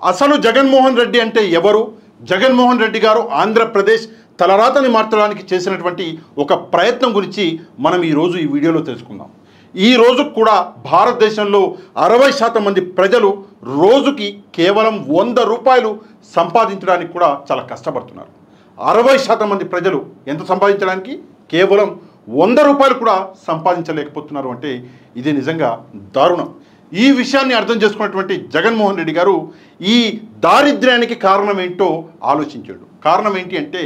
అసలు జగన్మోహన్ రెడ్డి అంటే ఎవరు? జగన్మోహన్ రెడ్డి గారు ఆంధ్రప్రదేశ్ తలరాతని మార్చడానికి చేసినటువంటి ఒక ప్రయత్నం గురించి మనం ఈరోజు ఈ వీడియోలో తెలుసుకుందాం. ఈ రోజు కూడా భారతదేశంలో 60% మంది ప్రజలు రోజుకి కేవలం 100 రూపాయలు సంపాదించడానికి కూడా చాలా కష్టపడుతున్నారు. 60% మంది ప్రజలు ఎంత సంపాదించడానికి? కేవలం 100 రూపాయలు కూడా సంపాదించలేకపోతున్నారు అంటే ఇది నిజంగా దారుణం. ఈ విషయాన్ని అర్థం చేసుకున్నటువంటి జగన్మోహన్ రెడ్డి గారు ఈ దారిద్ర్యానికి కారణం ఏంటో ఆలోచించాడు. కారణం ఏంటి అంటే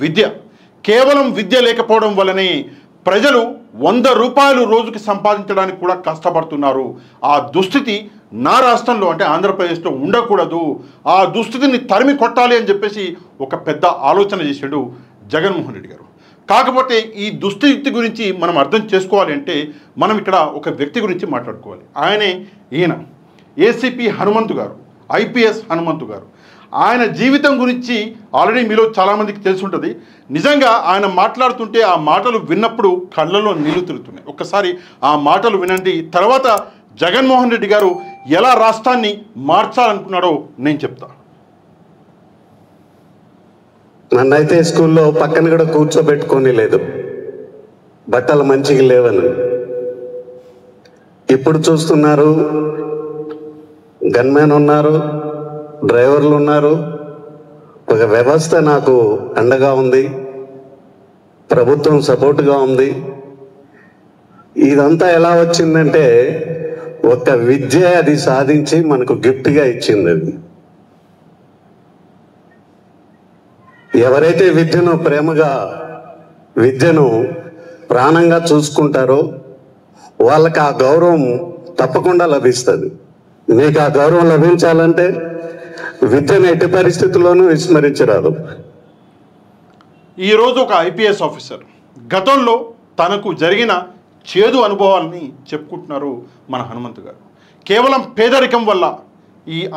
విద్య. కేవలం విద్య లేకపోవడం వల్లనే ప్రజలు 100 రూపాయలు రోజుకి సంపాదించడానికి కూడా కష్టపడుతున్నారు. ఆ దుస్థితి నా రాష్ట్రంలో అంటే ఆంధ్రప్రదేశ్లో ఉండకూడదు, ఆ దుస్థితిని తరిమి కొట్టాలి అని చెప్పేసి ఒక పెద్ద ఆలోచన చేశాడు జగన్మోహన్ రెడ్డి గారు. కాకపోతే ఈ దుస్థితి గురించి మనం అర్థం చేసుకోవాలి అంటే మనం ఇక్కడ ఒక వ్యక్తి గురించి మాట్లాడుకోవాలి. ఈయన ఏసీపీ హనుమంతు గారు, ఐపీఎస్ హనుమంతు గారు. ఆయన జీవితం గురించి ఆల్రెడీ మీలో చాలామందికి తెలిసి ఉంటుంది. నిజంగా ఆయన మాట్లాడుతుంటే ఆ మాటలు విన్నప్పుడు కళ్ళలో నీళ్లు తిరుగుతున్నాయి. ఒక్కసారి ఆ మాటలు వినండి. తర్వాత జగన్మోహన్ రెడ్డి గారు ఎలా రాష్ట్రాన్ని మార్చాలనుకున్నాడో నేను చెప్తాను. నన్నైతే స్కూల్లో పక్కన కూడా కూర్చోబెట్టుకొని లేదు, బట్టలు మంచిగా లేవని. ఇప్పుడు చూస్తున్నారు, గన్మెన్ ఉన్నారు, డ్రైవర్లు ఉన్నారు, ఒక వ్యవస్థ నాకు అండగా ఉంది, ప్రభుత్వం సపోర్ట్గా ఉంది. ఇదంతా ఎలా వచ్చిందంటే ఒక విద్య అది సాధించి మనకు గిఫ్ట్గా ఇచ్చింది. అది ఎవరైతే విద్యను ప్రేమగా, విద్యను ప్రాణంగా చూసుకుంటారో వాళ్ళకి ఆ గౌరవం తప్పకుండా లభిస్తుంది. మీకు ఆ గౌరవం లభించాలంటే విద్యను ఎట్టి పరిస్థితుల్లోనూ విస్మరించరాదు. ఈరోజు ఒక ఐపీఎస్ ఆఫీసర్ గతంలో తనకు జరిగిన చేదు అనుభవాలని చెప్పుకుంటున్నారు మన హనుమంతు గారు. కేవలం పేదరికం వల్ల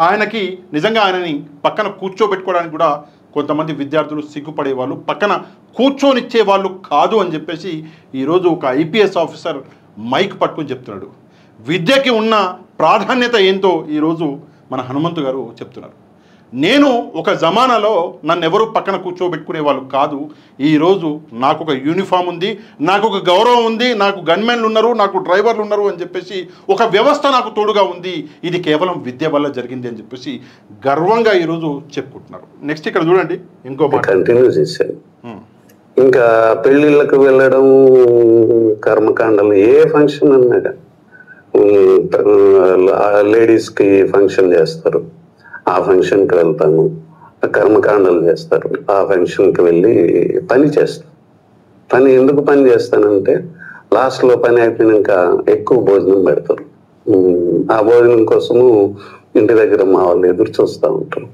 ఆయనకి నిజంగా ఆయనని పక్కన కూర్చోబెట్టుకోవడానికి కూడా కొంతమంది విద్యార్థులు సిగ్గుపడేవాళ్ళు, పక్కన కూర్చొనిచ్చే వాళ్ళు కాదు అని చెప్పేసి ఈరోజు ఒక ఐపీఎస్ ఆఫీసర్ మైక్ పట్టుకొని చెప్తున్నాడు. విద్యకి ఉన్న ప్రాధాన్యత ఏంటో ఈరోజు మన హనుమంతు గారు చెప్తున్నారు. నేను ఒక జమానాలో నన్ను ఎవరు పక్కన కూర్చోబెట్టుకునే వాళ్ళు కాదు. ఈరోజు నాకు ఒక యూనిఫామ్ ఉంది, నాకు ఒక గౌరవం ఉంది, నాకు గన్మెన్లు ఉన్నారు, నాకు డ్రైవర్లు ఉన్నారు అని చెప్పేసి ఒక వ్యవస్థ నాకు తోడుగా ఉంది. ఇది కేవలం విద్య వల్ల జరిగింది అని చెప్పేసి గర్వంగా ఈరోజు చెప్పుకుంటున్నారు. నెక్స్ట్ ఇక్కడ చూడండి, ఇంకో మాట కంటిన్యూ చేశాను. ఇంకా పెళ్ళిళ్ళకు వెళ్ళడం, కర్మకాండలు, ఏ ఫంక్షన్ అన్నాక లేడీస్కి ఫంక్షన్ చేస్తారు, ఆ ఫంక్షన్కి వెళ్తాను, కర్మకాండలు చేస్తారు, ఆ ఫంక్షన్కి వెళ్ళి పని చేస్తాను. పని ఎందుకు పని చేస్తానంటే లాస్ట్లో పని అయిపోయినాక ఎక్కువ భోజనం పెడతారు. ఆ భోజనం కోసము ఇంటి దగ్గర మా వాళ్ళు ఎదురు చూస్తూ ఉంటారు.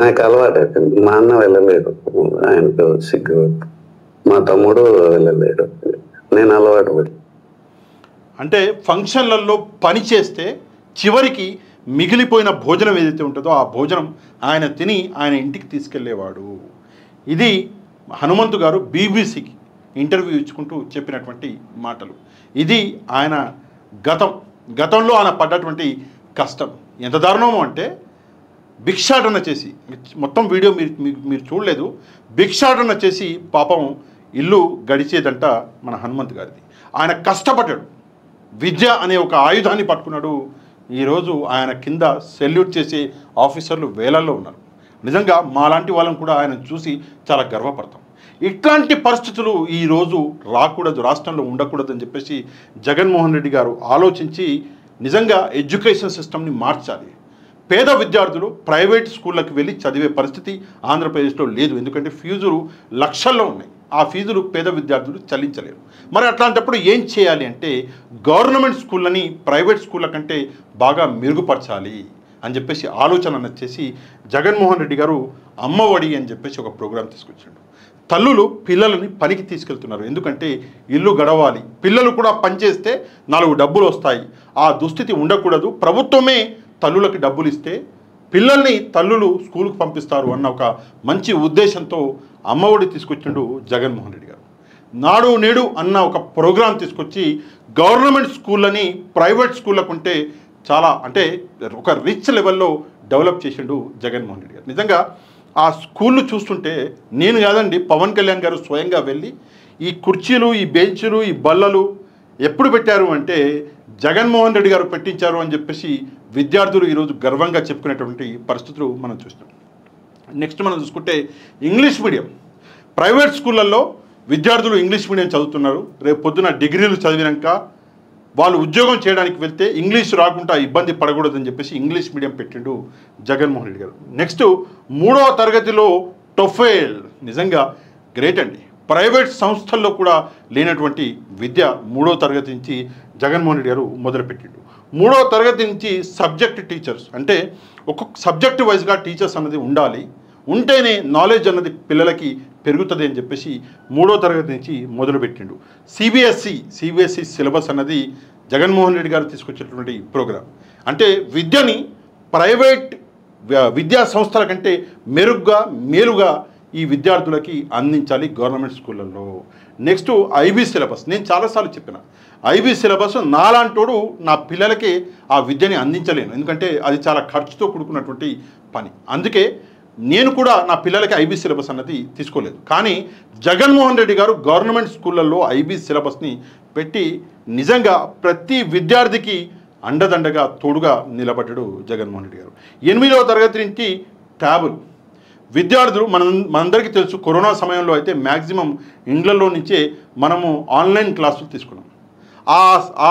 నాకు అలవాటు అయిపోయింది. మా అన్న వెళ్ళలేడు, ఆయనకు సిగ్గు, మా తమ్ముడు వెళ్ళలేడు, నేను అలవాటు పడి. అంటే ఫంక్షన్లలో పని చేస్తే చివరికి మిగిలిపోయిన భోజనం ఏదైతే ఉంటుందో ఆ భోజనం ఆయన తిని ఆయన ఇంటికి తీసుకెళ్లేవాడు. ఇది హనుమంతు గారు బీబీసీకి ఇంటర్వ్యూ ఇచ్చుకుంటూ చెప్పినటువంటి మాటలు. ఇది ఆయన గతంలో ఆయన పడ్డటువంటి కష్టం ఎంత దారుణమో అంటే భిక్షాటన చేసి, మొత్తం వీడియో మీరు చూడలేదు, భిక్షాటన చేసి పాపం ఇల్లు గడిచేదంట మన హనుమంతు గారిది. ఆయన కష్టపడ్డాడు, విద్య అనే ఒక ఆయుధాన్ని పట్టుకున్నాడు. ఈరోజు ఆయన కింద సెల్యూట్ చేసే ఆఫీసర్లు వేలల్లో ఉన్నారు. నిజంగా మాలాంటి వాళ్ళని కూడా ఆయన చూసి చాలా గర్వపడతాం. ఇట్లాంటి పరిస్థితులు ఈరోజు రాకూడదు, రాష్ట్రంలో ఉండకూడదు అని చెప్పేసి జగన్మోహన్ రెడ్డి గారు ఆలోచించి నిజంగా ఎడ్యుకేషన్ సిస్టమ్ని మార్చాలి. పేద విద్యార్థులు ప్రైవేట్ స్కూళ్ళకి వెళ్ళి చదివే పరిస్థితి ఆంధ్రప్రదేశ్లో లేదు. ఎందుకంటే ఫీజులు లక్షల్లో ఉన్నాయి. ఆ ఫీజులు పేద విద్యార్థులు చెల్లించలేరు. మరి అట్లాంటప్పుడు ఏం చేయాలి అంటే గవర్నమెంట్ స్కూళ్ళని ప్రైవేట్ స్కూళ్ళ కంటే బాగా మెరుగుపరచాలి అని చెప్పేసి ఆలోచన చేసి జగన్మోహన్ రెడ్డి గారు అమ్మఒడి అని చెప్పేసి ఒక ప్రోగ్రాం తీసుకొచ్చాడు. తల్లులు పిల్లలని పనికి తీసుకెళ్తున్నారు. ఎందుకంటే ఇల్లు గడవాలి, పిల్లలు కూడా పనిచేస్తే 4 డబ్బులు వస్తాయి. ఆ దుస్థితి ఉండకూడదు. ప్రభుత్వమే తల్లులకి డబ్బులు ఇస్తే పిల్లల్ని తల్లులు స్కూల్కి పంపిస్తారు అన్న ఒక మంచి ఉద్దేశంతో అమ్మఒడి తీసుకొచ్చిండు జగన్మోహన్ రెడ్డి గారు. నాడు నేడు అన్న ఒక ప్రోగ్రాం తీసుకొచ్చి గవర్నమెంట్ స్కూళ్ళని ప్రైవేట్ స్కూళ్ళకు ఉంటే చాలా అంటే ఒక రిచ్ లెవెల్లో డెవలప్ చేసిండు జగన్మోహన్ రెడ్డి గారు. నిజంగా ఆ స్కూళ్ళు చూస్తుంటే నేను కాదండి, పవన్ కళ్యాణ్ గారు స్వయంగా వెళ్ళి ఈ కుర్చీలు, ఈ బెంచులు, ఈ బల్లలు ఎప్పుడు పెట్టారు అంటే జగన్మోహన్ రెడ్డి గారు పెట్టించారు అని చెప్పేసి విద్యార్థులు ఈరోజు గర్వంగా చెప్పుకునేటువంటి పరిస్థితులు మనం చూస్తాం. నెక్స్ట్ మనం చూసుకుంటే ఇంగ్లీష్ మీడియం, ప్రైవేట్ స్కూళ్ళల్లో విద్యార్థులు ఇంగ్లీష్ మీడియం చదువుతున్నారు. రేపు పొద్దున డిగ్రీలు చదివినాక వాళ్ళు ఉద్యోగం చేయడానికి వెళ్తే ఇంగ్లీష్ రాకుండా ఇబ్బంది పడకూడదని చెప్పేసి ఇంగ్లీష్ మీడియం పెట్టిండు జగన్మోహన్ రెడ్డి గారు. నెక్స్ట్ 3వ తరగతిలో టొఫెల్, నిజంగా గ్రేట్ అండి. ప్రైవేట్ సంస్థల్లో కూడా లేనటువంటి విద్య 3వ తరగతి నుంచి జగన్మోహన్ రెడ్డి గారు మొదలుపెట్టిండు. 3వ తరగతి నుంచి సబ్జెక్ట్ టీచర్స్, అంటే ఒక్కొక్క సబ్జెక్ట్ వైజ్గా టీచర్స్ అన్నది ఉండాలి, ఉంటేనే నాలెడ్జ్ అన్నది పిల్లలకి పెరుగుతుంది అని చెప్పేసి 3వ తరగతి నుంచి మొదలుపెట్టిండు. సిబిఎస్ఈ సిలబస్ అన్నది జగన్మోహన్ రెడ్డి గారు తీసుకొచ్చేటువంటి ప్రోగ్రాం. అంటే విద్యని ప్రైవేట్ విద్యా సంస్థల కంటే మెరుగ్గా మేలుగా ఈ విద్యార్థులకి అందించాలి గవర్నమెంట్ స్కూళ్ళల్లో. నెక్స్ట్ ఐబీ సిలబస్, నేను చాలాసార్లు చెప్పిన ఐబీ సిలబస్ నాలాంటోడు నా పిల్లలకి ఆ విద్యని అందించలేను, ఎందుకంటే అది చాలా ఖర్చుతో కూడుకున్నటువంటి పని. అందుకే నేను కూడా నా పిల్లలకి ఐబీ సిలబస్ అన్నది తీసుకోలేదు. కానీ జగన్మోహన్ రెడ్డి గారు గవర్నమెంట్ స్కూళ్ళల్లో ఐబీ సిలబస్ని పెట్టి నిజంగా ప్రతి విద్యార్థికి అండదండగా తోడుగా నిలబడ్డాడు జగన్మోహన్ రెడ్డి గారు. 8వ తరగతి నుంచి ట్యాబులు, విద్యార్థులు మనందరికీ తెలుసు, కరోనా సమయంలో అయితే మ్యాక్సిమం ఇండ్లలో నుంచే మనము ఆన్లైన్ క్లాసులు తీసుకున్నాం.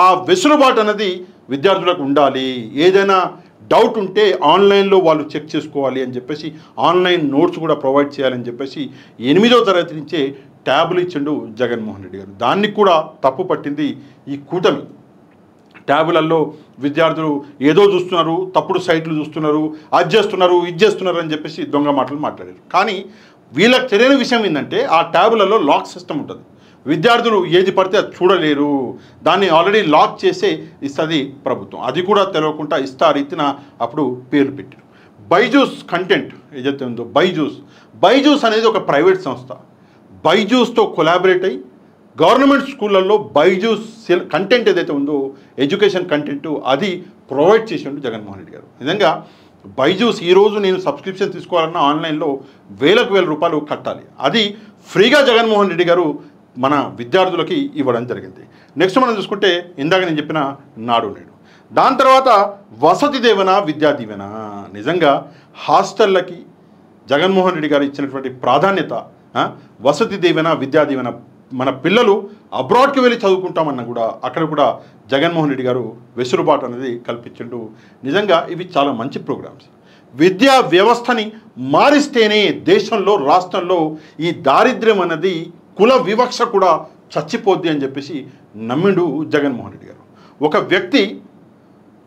ఆ వెసులుబాటు అనేది విద్యార్థులకు ఉండాలి. ఏదైనా డౌట్ ఉంటే ఆన్లైన్లో వాళ్ళు చెక్ చేసుకోవాలి అని చెప్పేసి ఆన్లైన్ నోట్స్ కూడా ప్రొవైడ్ చేయాలని చెప్పేసి 8వ తరగతి నుంచే ట్యాబులు ఇచ్చిండు జగన్మోహన్ రెడ్డి గారు. దాన్ని కూడా తప్పు పట్టింది ఈ కూటమి. ట్యాబులలో విద్యార్థులు ఏదో చూస్తున్నారు, తప్పుడు సైట్లు చూస్తున్నారు, అది చేస్తున్నారు, ఇది చేస్తున్నారు అని చెప్పేసి దొంగ మాటలు మాట్లాడారు. కానీ వీళ్ళకి తెలియని విషయం ఏంటంటే ఆ ట్యాబులలో లాక్ సిస్టమ్ ఉంటుంది. విద్యార్థులు ఏది పడితే అది చూడలేరు, దాన్ని ఆల్రెడీ లాక్ చేసే ఇస్తుంది ప్రభుత్వం. అది కూడా తెలియకుండా రీతిన అప్పుడు పేర్లు పెట్టారు. బైజూస్ కంటెంట్ ఏదైతే ఉందో బైజూస్ అనేది ఒక ప్రైవేట్ సంస్థ. బైజూస్తో కొలాబరేట్ అయ్యి గవర్నమెంట్ స్కూళ్ళల్లో బైజూస్ కంటెంట్ ఏదైతే ఉందో ఎడ్యుకేషన్ కంటెంట్ అది ప్రొవైడ్ చేసిండు జగన్మోహన్ రెడ్డి గారు. నిజంగా బైజూస్ ఈరోజు నేను సబ్స్క్రిప్షన్ తీసుకోవాలన్నా ఆన్లైన్లో వేలకు వేల రూపాయలు కట్టాలి. అది ఫ్రీగా జగన్మోహన్ రెడ్డి గారు మన విద్యార్థులకి ఇవ్వడం జరిగింది. నెక్స్ట్ మనం చూసుకుంటే ఇందాక నేను చెప్పిన నాడు నేడు, దాని తర్వాత వసతి దీవెన, విద్యా దీవెన. నిజంగా హాస్టళ్ళకి జగన్మోహన్ రెడ్డి గారు ఇచ్చినటువంటి ప్రాధాన్యత, వసతి దీవెన, విద్యా దీవెన. మన పిల్లలు అబ్రాడ్కి వెళ్ళి చదువుకుంటామన్నా కూడా అక్కడ కూడా జగన్మోహన్ రెడ్డి గారు వెసులుబాటు అనేది కల్పించిండు. నిజంగా ఇవి చాలా మంచి ప్రోగ్రామ్స్. విద్యా వ్యవస్థని మారిస్తేనే దేశంలో, రాష్ట్రంలో ఈ దారిద్ర్యం అన్నది, కుల వివక్ష కూడా చచ్చిపోద్ది అని చెప్పేసి నమ్మిండు జగన్మోహన్ రెడ్డి గారు. ఒక వ్యక్తి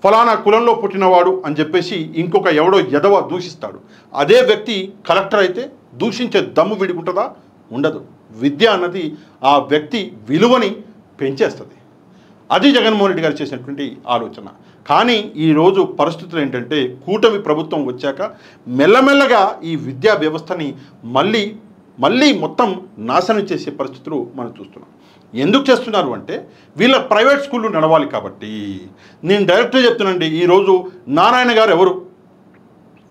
ఫలానా కులంలో పుట్టినవాడు అని చెప్పేసి ఇంకొక ఎవడో ఎదవ దూషిస్తాడు. అదే వ్యక్తి కలెక్టర్ అయితే దూషించే దమ్ము విడిగుంటుందా? ఉండదు. విద్య అన్నది ఆ వ్యక్తి విలువని పెంచేస్తుంది. అది జగన్మోహన్ రెడ్డి గారు చేసినటువంటి ఆలోచన. కానీ ఈరోజు పరిస్థితులు ఏంటంటే కూటమి ప్రభుత్వం వచ్చాక మెల్లమెల్లగా ఈ విద్యా వ్యవస్థని మళ్ళీ మొత్తం నాశనం చేసే పరిస్థితులు మనం చూస్తున్నాం. ఎందుకు చేస్తున్నారు అంటే వీళ్ళ ప్రైవేట్ స్కూళ్ళు నడవాలి కాబట్టి. నేను డైరెక్ట్గా చెప్తున్నానండి, ఈరోజు నారాయణ గారు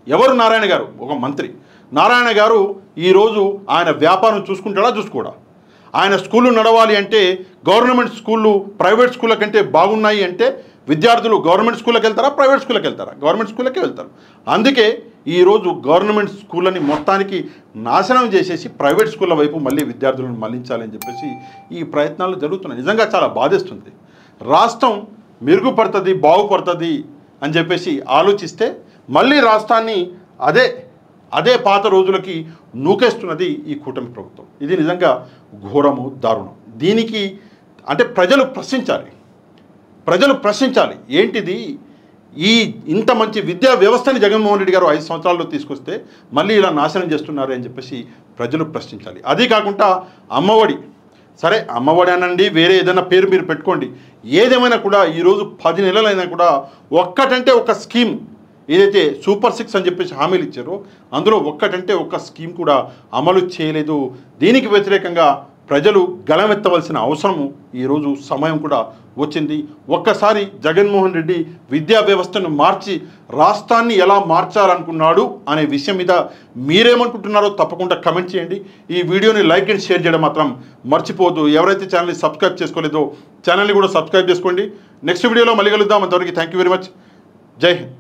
ఎవరు నారాయణ గారు? ఒక మంత్రి. నారాయణ గారు ఈరోజు ఆయన వ్యాపారం చూసుకుంటాడా? చూసుకోడా? ఆయన స్కూళ్ళు నడవాలి అంటే గవర్నమెంట్ స్కూళ్ళు ప్రైవేట్ స్కూళ్ళ కంటే బాగున్నాయి అంటే విద్యార్థులు గవర్నమెంట్ స్కూళ్ళకి వెళ్తారా, ప్రైవేట్ స్కూళ్ళకి వెళ్తారా? గవర్నమెంట్ స్కూళ్ళకే వెళ్తారు. అందుకే ఈరోజు గవర్నమెంట్ స్కూళ్ళని మొత్తానికి నాశనం చేసేసి ప్రైవేట్ స్కూళ్ళ వైపు మళ్ళీ విద్యార్థులను మళ్లించాలని చెప్పేసి ఈ ప్రయత్నాలు జరుగుతున్నాయి. నిజంగా చాలా బాధేస్తుంది. రాష్ట్రం మెరుగుపడుతుంది, బాగుపడుతుంది అని చెప్పేసి ఆలోచిస్తే మళ్ళీ రాష్ట్రాన్ని అదే పాత రోజులకి నూకేస్తున్నది ఈ కూటమి ప్రభుత్వం. ఇది నిజంగా ఘోరము, దారుణం. దీనికి అంటే ప్రజలు ప్రశ్నించాలి. ఏంటిది? ఇంత మంచి విద్యా వ్యవస్థని జగన్మోహన్ రెడ్డి గారు 5 సంవత్సరాల్లో తీసుకొస్తే మళ్ళీ ఇలా నాశనం చేస్తున్నారు అని చెప్పేసి ప్రజలు ప్రశ్నించాలి. అదే కాకుండా అమ్మఒడి, సరే అమ్మఒడి అనండి, వేరే ఏదైనా పేరు మీరు పెట్టుకోండి, ఏదేమైనా కూడా ఈరోజు 10 నెలలైనా కూడా ఒక్కటంటే ఒక స్కీమ్ ఏదైతే సూపర్ 6 అని చెప్పేసి హామీలు ఇచ్చారో అందులో ఒక్కటంటే ఒక స్కీమ్ కూడా అమలు చేయలేదు. దీనికి వ్యతిరేకంగా ప్రజలు గళమెత్తవలసిన అవసరము ఈరోజు సమయం కూడా వచ్చింది. ఒక్కసారి జగన్మోహన్ రెడ్డి విద్యా వ్యవస్థను మార్చి రాష్ట్రాన్ని ఎలా మార్చాలనుకున్నాడు అనే విషయం మీద మీరేమనుకుంటున్నారో తప్పకుండా కమెంట్ చేయండి. ఈ వీడియోని లైక్ అండ్ షేర్ చేయడం మాత్రం మర్చిపోవద్దు. ఎవరైతే ఛానల్ని సబ్స్క్రైబ్ చేసుకోలేదో ఛానల్ని కూడా సబ్స్క్రైబ్ చేసుకోండి. నెక్స్ట్ వీడియోలో మళ్ళీ కలుద్దాం. అంతవరకు థ్యాంక్ యూ వెరీ మచ్. జై హింద్.